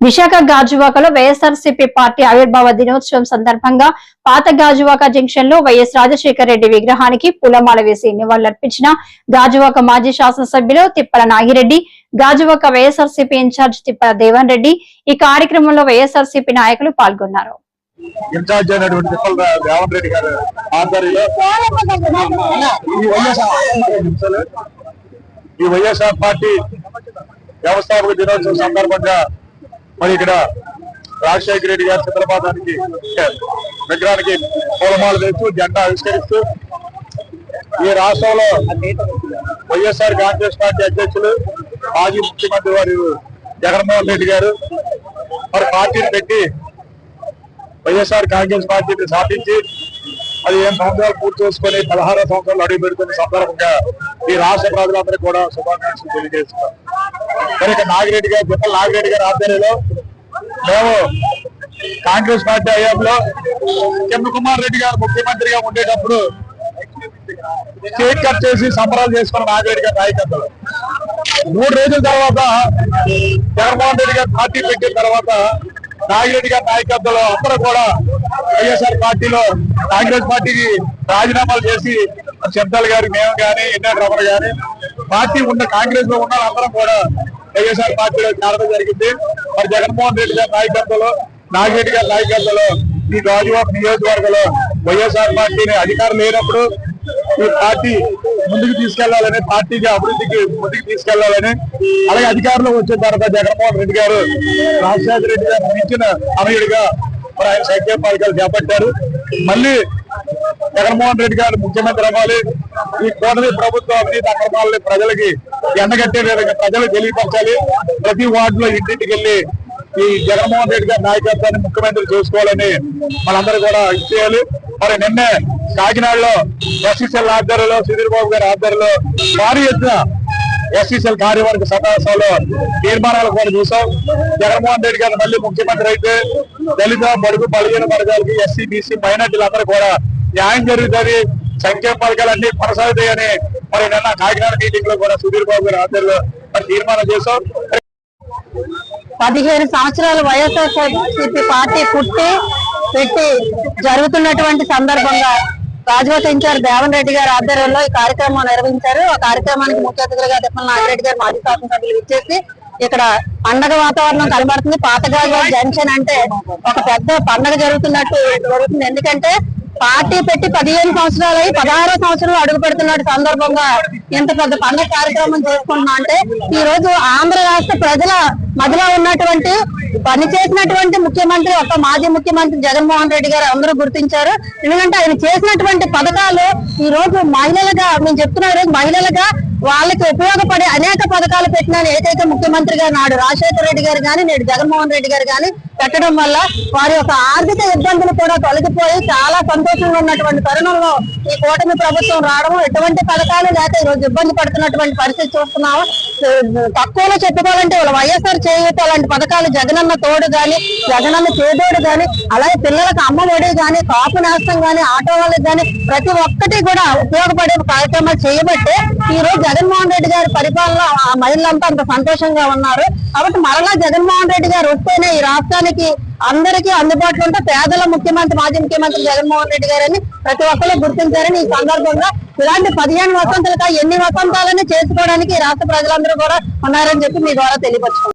విశాఖ గాజువాకలో వైఎస్ఆర్సీపీ పార్టీ ఆవిర్భావ దినోత్సవం సందర్భంగా పాత గాజువాక జంక్షన్ లో వైఎస్ రాజశేఖర రెడ్డి విగ్రహానికి పూలమాల వేసి నివాళులర్పించిన గాజువాక మాజీ శాసనసభ్యులు తిప్పల నాగిరెడ్డి, గాజువాక వైఎస్ఆర్సీపీ ఇన్ఛార్జ్ తిప్పల దేవన్ రెడ్డి ఈ కార్యక్రమంలో వైఎస్ఆర్సీపీ నాయకులు పాల్గొన్నారు. ఈ వైఎస్ఆర్ పార్టీ వ్యవస్థాపక దినోత్సవం సందర్భంగా మరి ఇక్కడ రాజశేఖర రెడ్డి గారి చిత్రపటానికి విగ్రహానికి పూలమాల వేస్తూ జెండా ఆవిష్కరిస్తూ ఈ రాష్ట్రంలో వైఎస్ఆర్ కాంగ్రెస్ పార్టీ అధ్యక్షులు మాజీ ముఖ్యమంత్రి వారు జగన్మోహన్ రెడ్డి గారు మరి పార్టీని పెట్టి వైఎస్ఆర్ కాంగ్రెస్ పార్టీని స్థాపించి 15 సంవత్సరాలు పూర్తి చేసుకుని 16వ సంవత్సరాలు అడుగు పెడుతున్న సందర్భంగా ఈ రాష్ట్ర ప్రజలందరూ కూడా శుభాకాంక్షలు తెలియజేస్తున్నారు. మరి ఇక నాగిరెడ్డి గారు తిప్పల నాగిరెడ్డి గారి ఆధ్వర్యంలో మేము కాంగ్రెస్ పార్టీ హయాంలో చంద్రకుమార్ రెడ్డి గారు ముఖ్యమంత్రిగా ఉండేటప్పుడు కేక్ కట్ చేసి సంబరాలు చేసుకున్న నాగిరెడ్డి గారి నాయకత్వంలో 3 రోజుల తర్వాత జగన్మోహన్ రెడ్డి గారు పార్టీ పెట్టిన తర్వాత నాగిరెడ్డి గారి నాయకత్వంలో అందరూ కూడా వైఎస్ఆర్ పార్టీలో కాంగ్రెస్ పార్టీకి రాజీనామాలు చేసి శబ్దాలు గారి మేము కానీ ఎన్ఆర్ రమణ గాని పార్టీ ఉన్న కాంగ్రెస్ లో ఉన్న అందరం కూడా వైఎస్ఆర్ పార్టీలో చేరడం జరిగింది. మరి జగన్మోహన్ రెడ్డి గారి నాయకత్వంలో నాగిరెడ్డి గారి నాయకత్వంలో ఈ గాజువాక నియోజకవర్గంలో వైఎస్ఆర్ పార్టీని అధికారం లేనప్పుడు ఈ పార్టీ ముందుకు తీసుకెళ్లాలని, పార్టీకి అభివృద్ధికి ముందుకు తీసుకెళ్లాలని, అలాగే అధికారంలో వచ్చిన తర్వాత జగన్మోహన్ రెడ్డి గారు రాజశేఖర రెడ్డి గారు మించిన అమయుడిగా మరి ఆయన సంక్షేమ పథకాలు చేపట్టారు. మళ్ళీ జగన్మోహన్ రెడ్డి గారు ముఖ్యమంత్రి అవ్వాలి, ఈ కూటమి ప్రభుత్వ అవినీతి అక్రమాలని ప్రజలకి ఎండగట్టే విధంగా ప్రజలకు తెలియపరచాలి, ప్రతి వార్డులో ఇంటింటికి వెళ్ళి ఈ జగన్మోహన్ రెడ్డి గారి నాయకత్వాన్ని ముఖ్యమంత్రి చేసుకోవాలని మనందరూ కూడా ఇచ్చేయాలి. మరి నిన్నే కాకినాడలో ఎస్సీసీఎల్ ఆధ్వర్యంలో సుధీర్ బాబు గారి ఆధ్వర్యంలో భారీ ఎత్తున ఎస్సీసీఎల్ కార్యవర్గ సమావేశంలో తీర్మానాలు కూడా చూసాం. జగన్మోహన్ రెడ్డి గారు మళ్ళీ ముఖ్యమంత్రి అయితే దళిత బడుగు బలహీన వర్గాలకి ఎస్సీ బీసీ మైనార్టీలందరూ కూడా న్యాయం జరుగుతుంది, సంక్షేమ పథకాలన్నీ కొనసాగుతాయని మరి నిన్న కాకినాడ మీటింగ్ లో కూడా సుధీర్ బాబు గారి ఆధ్వర్యంలో మరి తీర్మానం చేశాం. 15 సంవత్సరాలు వైఎస్ఆర్సీపీ పార్టీ పెట్టి జరుగుతున్నటువంటి సందర్భంగా గాజువాక ఇన్ఛార్జ్ దేవన్ రెడ్డి గారి ఆధ్వర్యంలో ఈ కార్యక్రమం నిర్వహించారు. ఆ కార్యక్రమానికి ముఖ్య అతిథులుగా తిప్పల నాగిరెడ్డి గారు మాజీ శాసనసభ్యులు ఇచ్చేసి ఇక్కడ పండగ వాతావరణం కనబడుతుంది. పాత గాజువాక జంక్షన్ అంటే ఒక పెద్ద పండగ జరుగుతున్నట్టు జరుగుతుంది. ఎందుకంటే పార్టీ పెట్టి 15 సంవత్సరాలు అయి 16వ సంవత్సరం అడుగు పెడుతున్నట్టు సందర్భంగా ఎంత పెద్ద పండుగ కార్యక్రమం చేసుకుంటున్నా అంటే ఈ రోజు ఆంధ్ర రాష్ట్ర ప్రజల మధ్యలో ఉన్నటువంటి పని చేసినటువంటి ముఖ్యమంత్రి ఒక మాజీ ముఖ్యమంత్రి జగన్మోహన్ రెడ్డి గారు అందరూ గుర్తించారు. ఎందుకంటే ఆయన చేసినటువంటి పథకాలు ఈ రోజు మహిళలుగా మేము చెప్తున్నా, ఈ రోజు మహిళలుగా వాళ్ళకి ఉపయోగపడే అనేక పథకాలు పెట్టిన ఏకైక ముఖ్యమంత్రిగా నాడు రాజశేఖర రెడ్డి గారు కానీ నేడు జగన్మోహన్ రెడ్డి గారు కానీ పెట్టడం వల్ల వారి యొక్క ఆర్థిక ఇబ్బందులు కూడా తొలగిపోయి చాలా సంతోషంగా ఉన్నటువంటి తరుణంలో ఈ కూటమి ప్రభుత్వం రావడం, ఎటువంటి పథకాలు లేక ఈ రోజు ఇబ్బంది పడుతున్నటువంటి పరిస్థితి చూస్తున్నాము. తక్కువలో చెప్పుకోవాలంటే వాళ్ళ వైఎస్ఆర్ చేయూత అలాంటి పథకాలు, జగనన్న తోడు గాని, జగనన్న చేదోడు గాని, అలాగే పిల్లలకు అమ్మ ఒడి గాని, కాపు నేస్తం గాని, ఆటో వాళ్ళకి గాని ప్రతి ఒక్కటి కూడా ఉపయోగపడే కార్యక్రమాలు చేయబట్టే ఈ రోజు జగన్మోహన్ రెడ్డి గారి పరిపాలన ఆ మహిళలంతా అంత సంతోషంగా ఉన్నారు. కాబట్టి మరలా జగన్మోహన్ రెడ్డి గారు వస్తేనే ఈ రాష్ట్రానికి అందరికీ అందుబాటులో ఉంటే పేదల ముఖ్యమంత్రి మాజీ ముఖ్యమంత్రి జగన్మోహన్ రెడ్డి గారని ప్రతి ఒక్కరు గుర్తించారని ఈ సందర్భంగా ఇలాంటి 15 వసంతాలుగా ఎన్ని వసంతాలని చేసుకోవడానికి రాష్ట్ర ప్రజలందరూ కూడా ఉన్నారని చెప్పి మీ ద్వారా తెలియపరచుకుంటున్నారు.